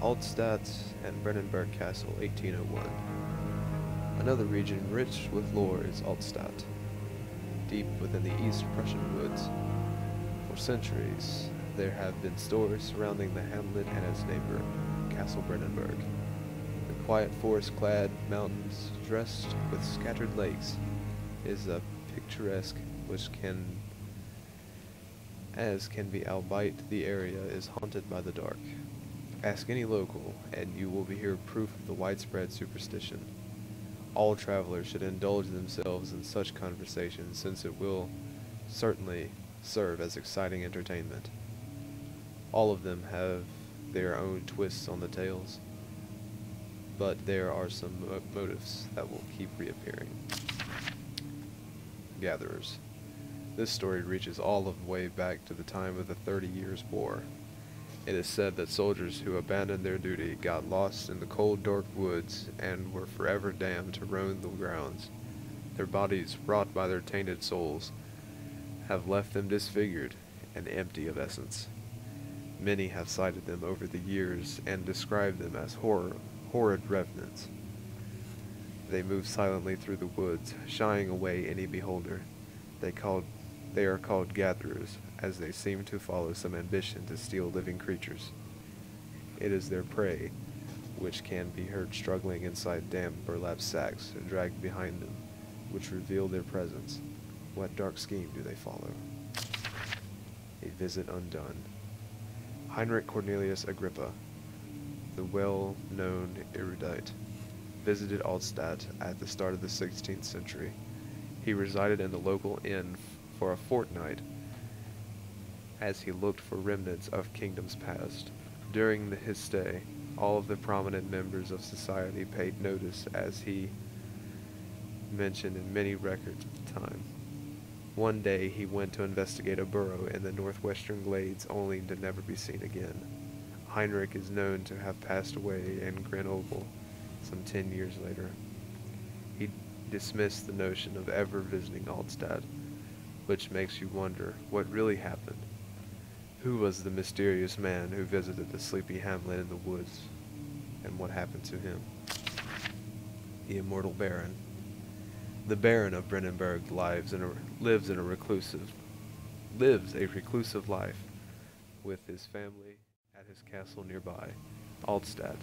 Altstadt and Brennenburg Castle, 1801. Another region rich with lore is Altstadt, deep within the East Prussian woods. For centuries, there have been stories surrounding the hamlet and its neighbor, Castle Brennenburg. The quiet forest-clad mountains, dressed with scattered lakes, is a picturesque which can be, albeit the area is haunted by the dark. Ask any local, and you will hear proof of the widespread superstition. All travelers should indulge themselves in such conversations, since it will certainly serve as exciting entertainment. All of them have their own twists on the tales, but there are some motifs that will keep reappearing. Gatherers. This story reaches all of the way back to the time of the 30 Years' War. It is said that soldiers who abandoned their duty got lost in the cold, dark woods and were forever damned to roam the grounds. Their bodies, wrought by their tainted souls, have left them disfigured and empty of essence. Many have cited them over the years and described them as horrid revenants. They move silently through the woods, shying away any beholder. They are called gatherers, as they seem to follow some ambition to steal living creatures. It is their prey, which can be heard struggling inside damp burlap sacks dragged behind them, which reveal their presence. What dark scheme do they follow? A visit undone. Heinrich Cornelius Agrippa, the well-known erudite, visited Altstadt at the start of the 16th century. He resided in the local inn for a fortnight as he looked for remnants of kingdoms past. During his stay, all of the prominent members of society paid notice, as he mentioned in many records of the time. One day he went to investigate a burrow in the northwestern glades, only to never be seen again. Heinrich is known to have passed away in Grenoble some 10 years later. He dismissed the notion of ever visiting Altstadt, which makes you wonder what really happened. Who was the mysterious man who visited the sleepy hamlet in the woods, and what happened to him? The immortal Baron. The Baron of Brennenburg lives a reclusive life with his family at his castle nearby, Altstadt,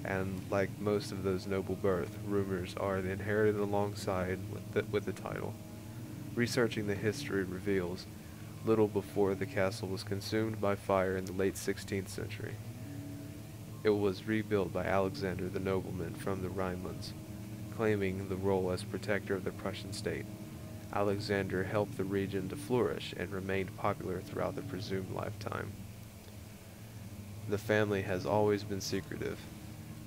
and like most of those noble birth, rumors are inherited alongside with the title. Researching the history reveals little before the castle was consumed by fire in the late 16th century. It was rebuilt by Alexander the nobleman from the Rhinelands, claiming the role as protector of the Prussian state. Alexander helped the region to flourish and remained popular throughout the presumed lifetime. The family has always been secretive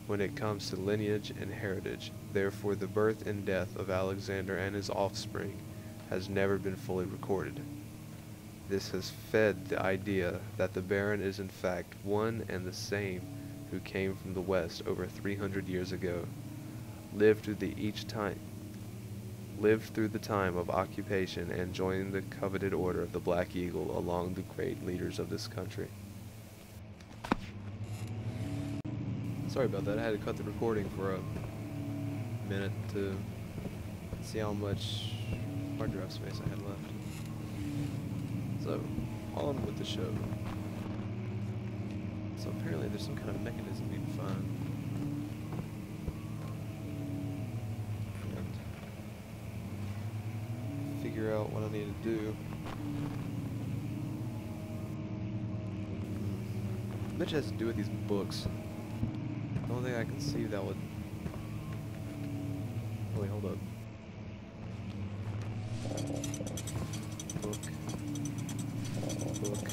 when it comes to lineage and heritage. Therefore, the birth and death of Alexander and his offspring has never been fully recorded. This has fed the idea that the Baron is in fact one and the same who came from the West over 300 years ago, lived through the time of occupation, and joined the coveted order of the Black Eagle along the great leaders of this country. Sorry about that, I had to cut the recording for a minute to see how much hard drive space I had left. So, on with the show. So apparently there's some kind of mechanism we can find. And figure out what I need to do. I bet it has to do with these books. The only thing I can see that would... Oh wait, hold up. Book.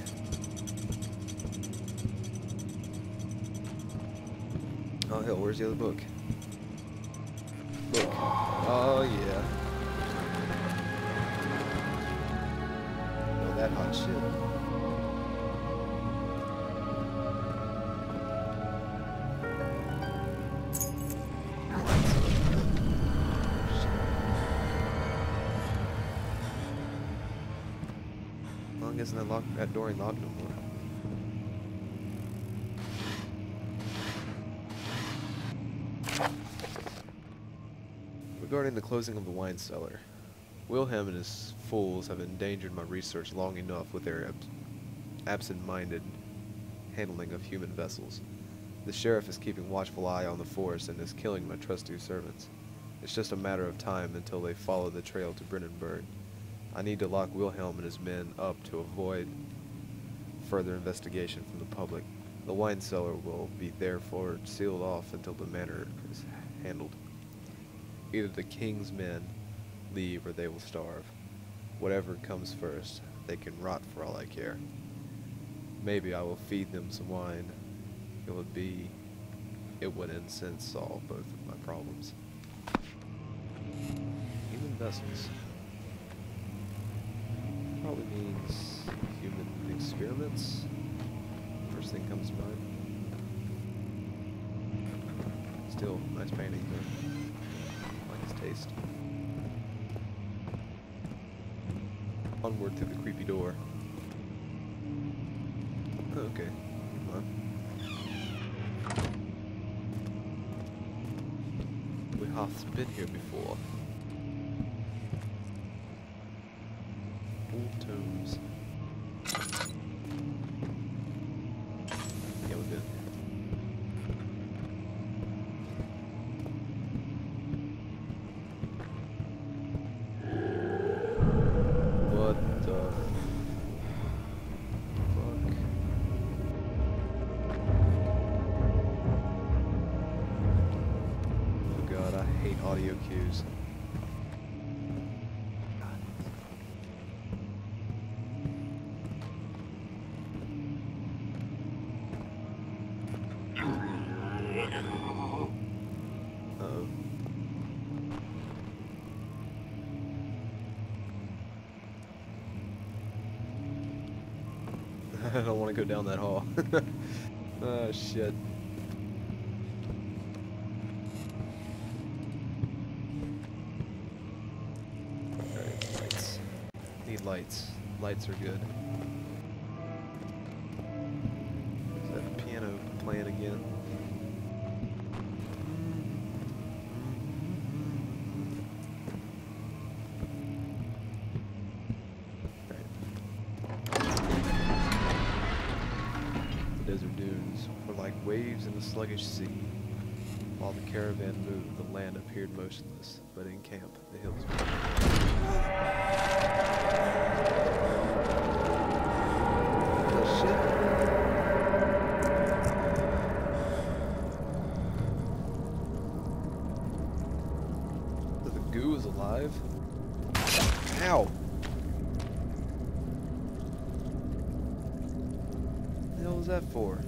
Oh hell, where's the other book? Book. Oh yeah. Oh, that hot shit. Long isn't that door ain't locked no more. Regarding the closing of the wine cellar, Wilhelm and his fools have endangered my research long enough with their absent-minded handling of human vessels. The sheriff is keeping watchful eye on the forest and is killing my trusty servants. It's just a matter of time until they follow the trail to Brennenburg. I need to lock Wilhelm and his men up to avoid further investigation from the public. The wine cellar will be therefore sealed off until the matter is handled. Either the king's men leave or they will starve. Whatever comes first, they can rot for all I care. Maybe I will feed them some wine. It would in a sense solve both of my problems. Human vessels. Probably means human experiments. First thing comes to mind. Still, nice painting though. I like his taste. Onward through the creepy door. Okay, come on. We have been here before. Old tomes. Yeah, we're good. What the fuck? Oh god, I hate audio cues. I don't want to go down that hall. Oh shit. Alright, lights. Need lights. Lights are good. Is that piano playing again? Desert dunes were like waves in a sluggish sea. While the caravan moved, the land appeared motionless, but in camp, the hills were. Oh shit! So the goo is alive? Ow! What the hell was that for?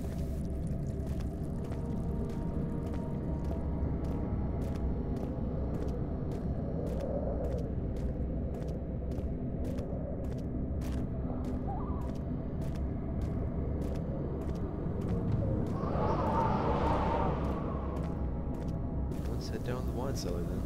Let's head down the wine cellar then.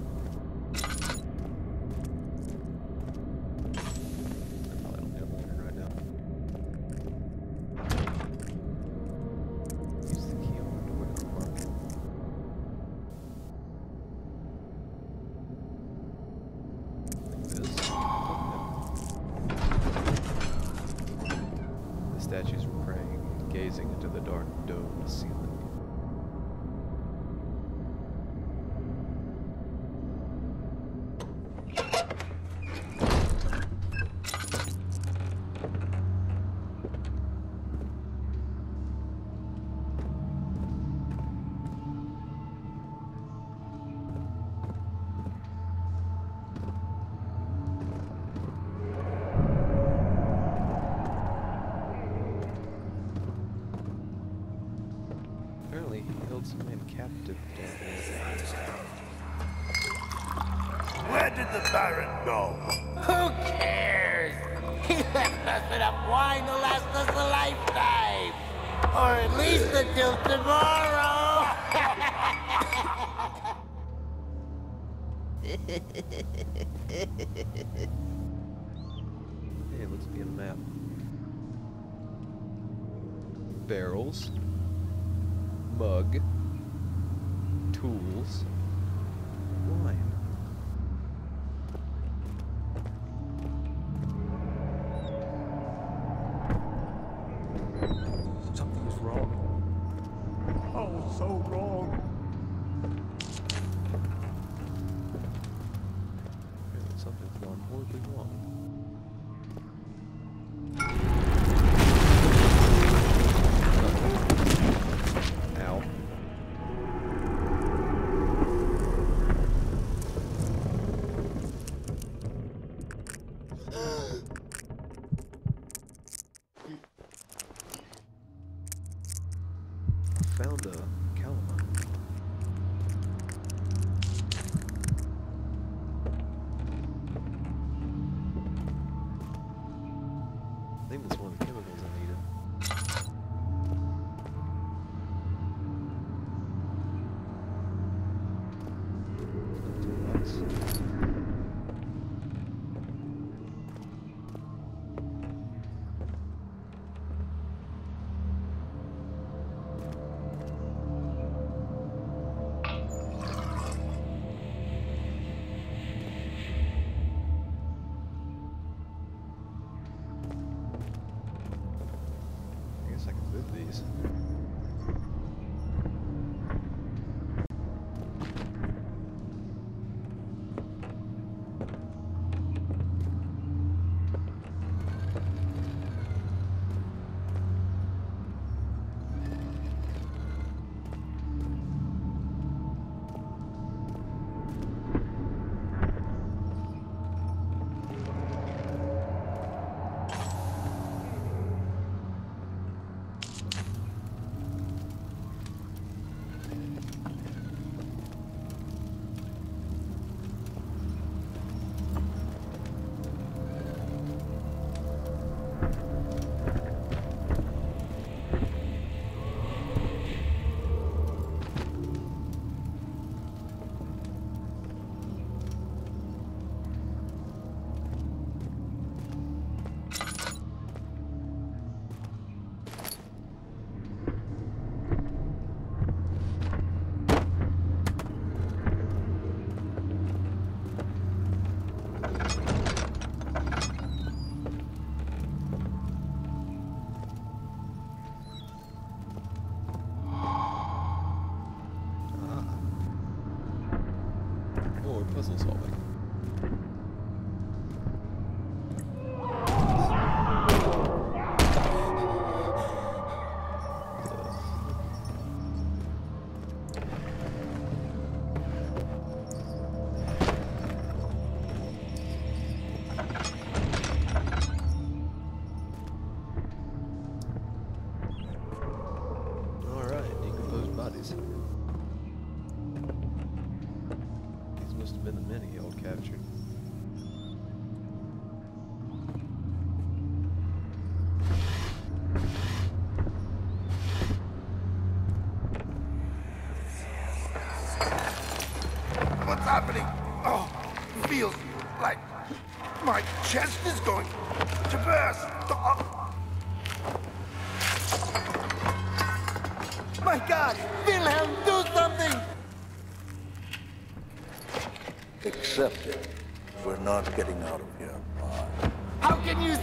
Statues were praying, gazing into the dark domed ceiling. Apparently, he held some man captive down there. Where did the Baron go? Who cares? He left us enough wine to last us a lifetime. Or at least until tomorrow. Hey, it looks to be a map. Barrels. Mug. Tools. Wine. was so wrong. Apparently something's gone horribly wrong. Ow. Found a calamine. I think that's one of the chemicals I needed. Toolbox. I guess I can move these. More puzzle solving. Alright, decomposed bodies. These must have been the many y'all captured. What's happening? Oh, it feels like my chest is going to burst. My God! Wilhelm, do something! Accept it. We're not getting out of here alive. How can you